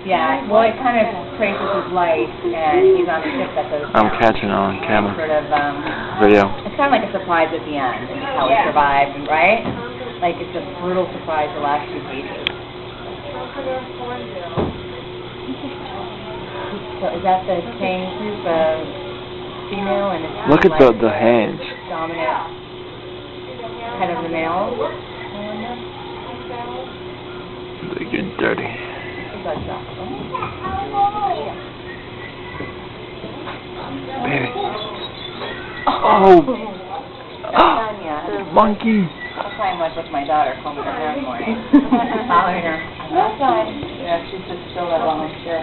Yeah, well, it kind of traces his life, and he's on a ship that goes down. I'm catching on camera. Sort of, Video. it's kind of like a surprise at the end, and how he survived, right? Like, it's a brutal surprise the last few pages. So, is that the same group of female, and it's Look at like the hands. dominant head of the male? They get dirty. Baby. Oh! Monkey! That's why I'm like with my daughter, combing her hair in the morning. Following her. Outside. Yeah, she's just still that long, sure.